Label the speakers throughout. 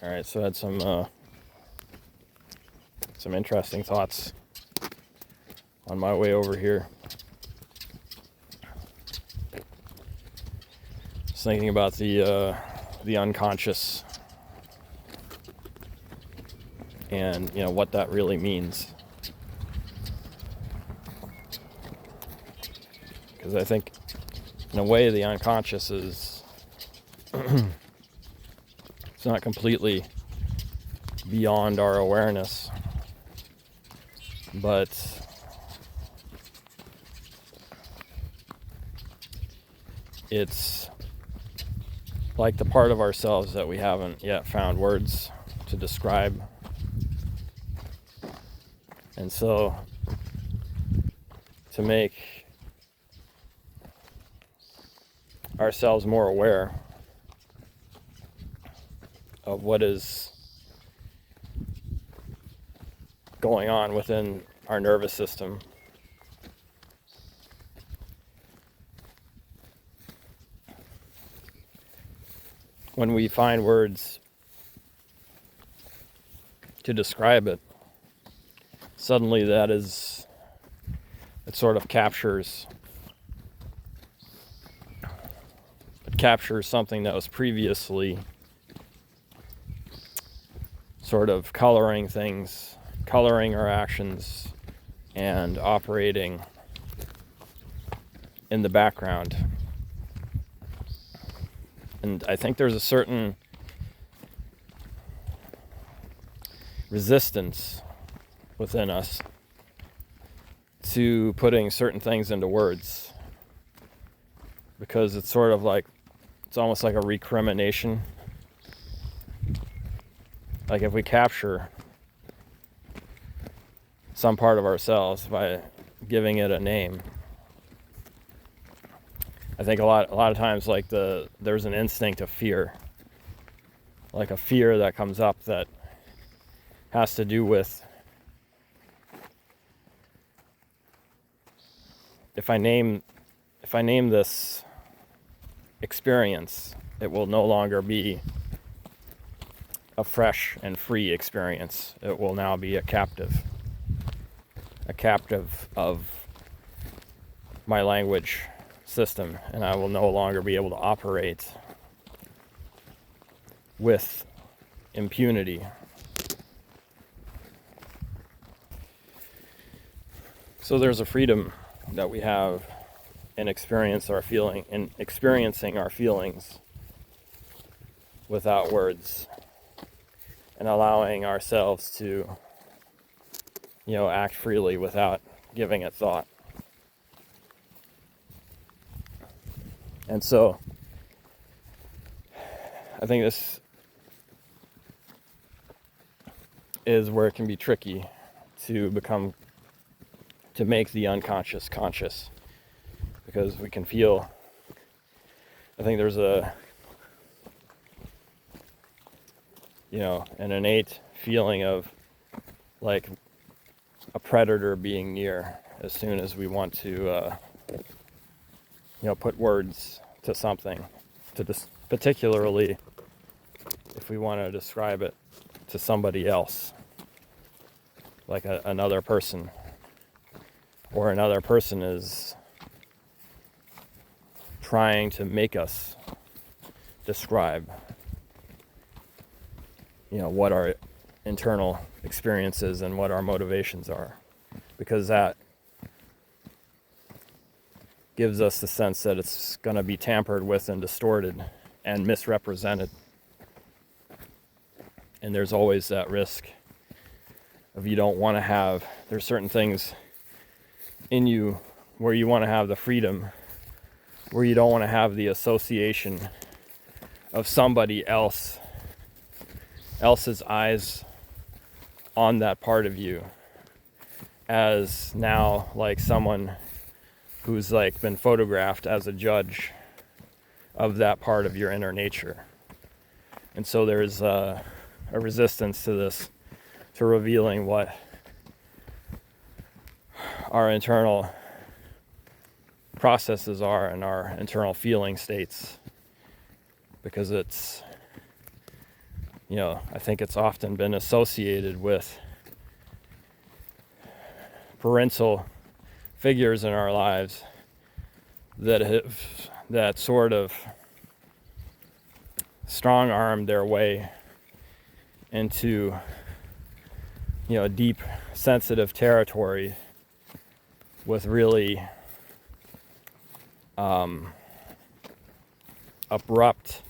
Speaker 1: All right, so I had some interesting thoughts on my way over here. Just thinking about the unconscious and what that really means. Because I think, in a way, the unconscious is it's not completely beyond our awareness, but it's like the part of ourselves that we haven't yet found words to describe. And so, to make ourselves more aware of what is going on within our nervous system, when we find words to describe it, suddenly it sort of captures something that was previously sort of coloring our actions and operating in the background. And I think there's a certain resistance within us to putting certain things into words, because it's almost like a recrimination. Like if we capture some part of ourselves by giving it a name, I think a lot of times there's an instinct of fear, like a fear that comes up that has to do with, if I name this experience, it will no longer be a fresh and free experience. It will now be a captive of my language system, and I will no longer be able to operate with impunity. So there's a freedom that we have in experiencing our feelings without words, and allowing ourselves to act freely without giving it thought. And so I think this is where it can be tricky to make the unconscious conscious, because we can feel, I think there's an innate feeling of like a predator being near as soon as we want to put words to something, particularly if we want to describe it to somebody else, like another person, or another person is trying to make us describe what our internal experiences and what our motivations are, because that gives us the sense that it's going to be tampered with and distorted and misrepresented. And there's always that risk of there's certain things in you where you want to have the freedom, where you don't want to have the association of somebody else's eyes on that part of you as now like someone who's like been photographed as a judge of that part of your inner nature. And so there's a resistance to this, to revealing what our internal processes are and our internal feeling states, because it's I think it's often been associated with parental figures in our lives that sort of strong-armed their way into, deep, sensitive territory with really abrupt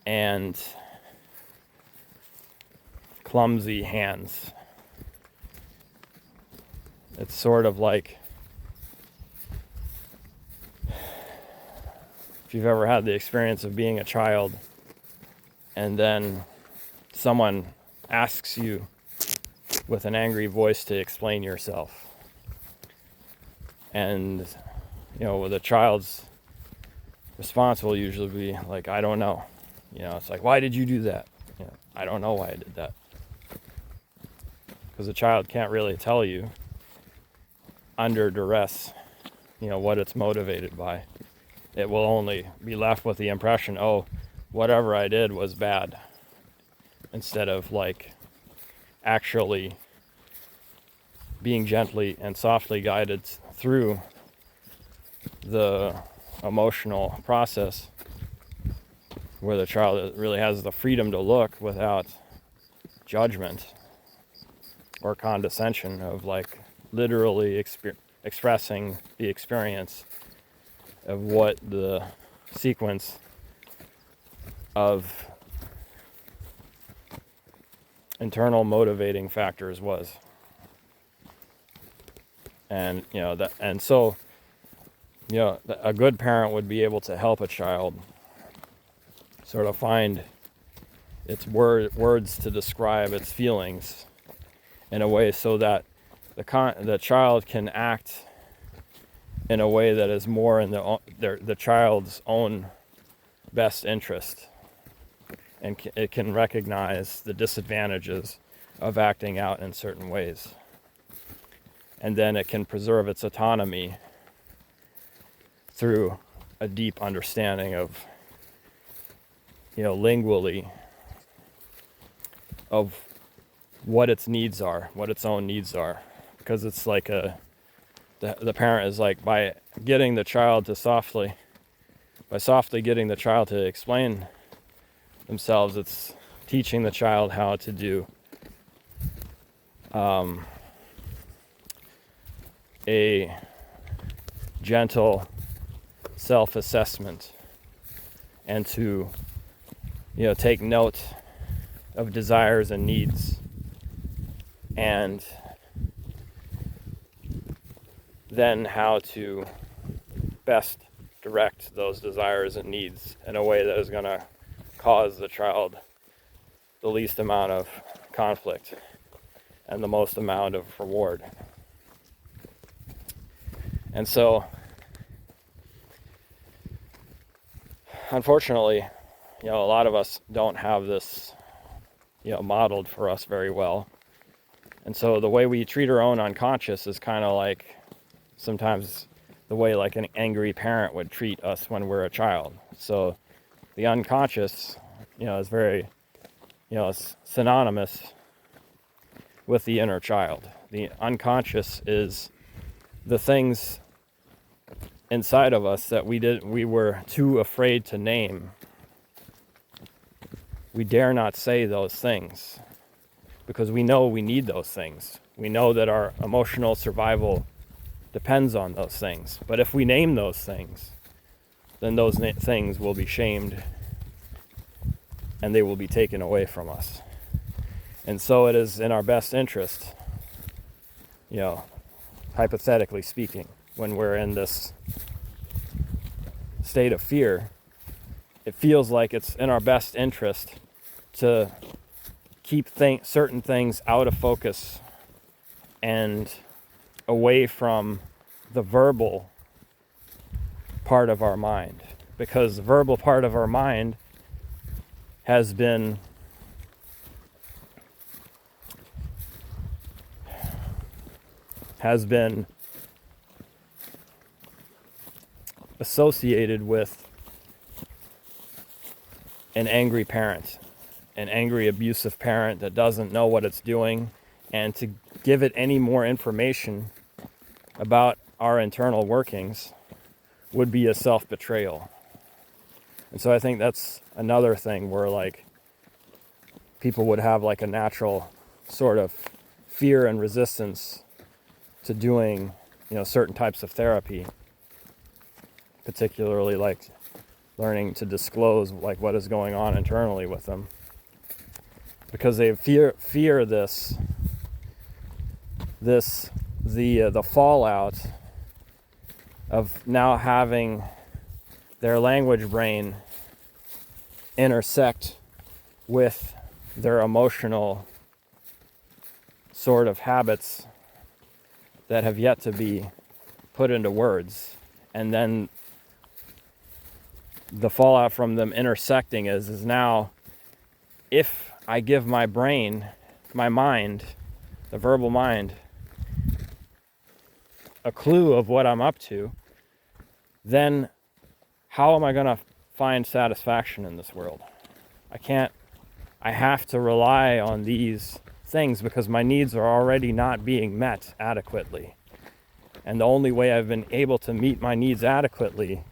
Speaker 1: and clumsy hands. It's sort of like, if you've ever had the experience of being a child and then someone asks you with an angry voice to explain yourself, and the child's response will usually be like, I don't know. It's like, why did you do that? I don't know why I did that. Because the child can't really tell you under duress, what it's motivated by. It will only be left with the impression, oh, whatever I did was bad, instead of like actually being gently and softly guided through the emotional process where the child really has the freedom to look without judgment or condescension of like literally expressing the experience of what the sequence of internal motivating factors was. And so a good parent would be able to help a child sort of find its words to describe its feelings in a way so that the child can act in a way that is more in the child's own best interest, and it can recognize the disadvantages of acting out in certain ways, and then it can preserve its autonomy through a deep understanding of lingually of what its needs are, what its own needs are, because it's like the parent is like, by softly getting the child to explain themselves, it's teaching the child how to do a gentle self-assessment and to take note of desires and needs, and then how to best direct those desires and needs in a way that is going to cause the child the least amount of conflict and the most amount of reward. And so, unfortunately, a lot of us don't have this, modeled for us very well. And so the way we treat our own unconscious is kind of like sometimes the way like an angry parent would treat us when we're a child. So the unconscious, is very, synonymous with the inner child. The unconscious is the things inside of us that we were too afraid to name. We dare not say those things because we know we need those things. We know that our emotional survival depends on those things. But if we name those things, then those things will be shamed and they will be taken away from us. And so it is in our best interest, hypothetically speaking, when we're in this state of fear, it feels like it's in our best interest to keep certain things out of focus and away from the verbal part of our mind, because the verbal part of our mind has been associated with an angry parent an angry, abusive parent that doesn't know what it's doing, and to give it any more information about our internal workings would be a self-betrayal. And so I think that's another thing where like people would have like a natural sort of fear and resistance to doing, certain types of therapy, particularly like learning to disclose like what is going on internally with them, because they fear the fallout of now having their language brain intersect with their emotional sort of habits that have yet to be put into words. And then the fallout from them intersecting is now, if I give my brain, my mind, the verbal mind, a clue of what I'm up to, then how am I going to find satisfaction in this world? I have to rely on these things because my needs are already not being met adequately. And the only way I've been able to meet my needs adequately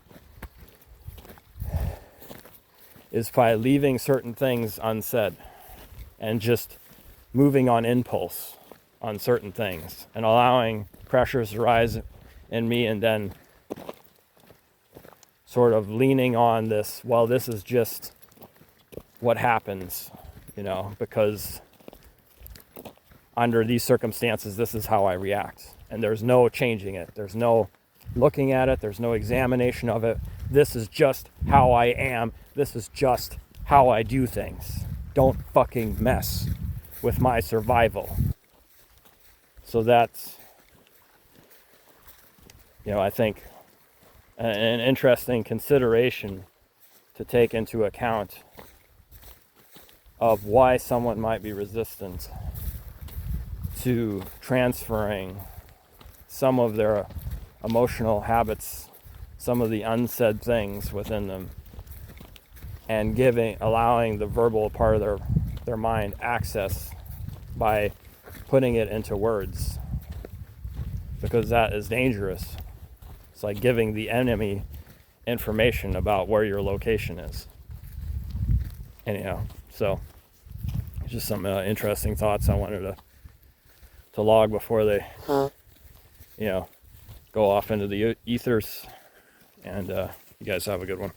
Speaker 1: is by leaving certain things unsaid and just moving on impulse on certain things and allowing pressures to rise in me, and then sort of leaning on this, well, this is just what happens, because under these circumstances, this is how I react. And there's no changing it. There's no looking at it. There's no examination of it. This is just how I am. This is just how I do things. Don't fucking mess with my survival. So that's, I think an interesting consideration to take into account of why someone might be resistant to transferring some of their emotional habits, some of the unsaid things within them, and allowing the verbal part of their mind access by putting it into words, because that is dangerous. It's like giving the enemy information about where your location is. Anyhow, so just some interesting thoughts I wanted to log before they, go off into the ethers. And you guys have a good one.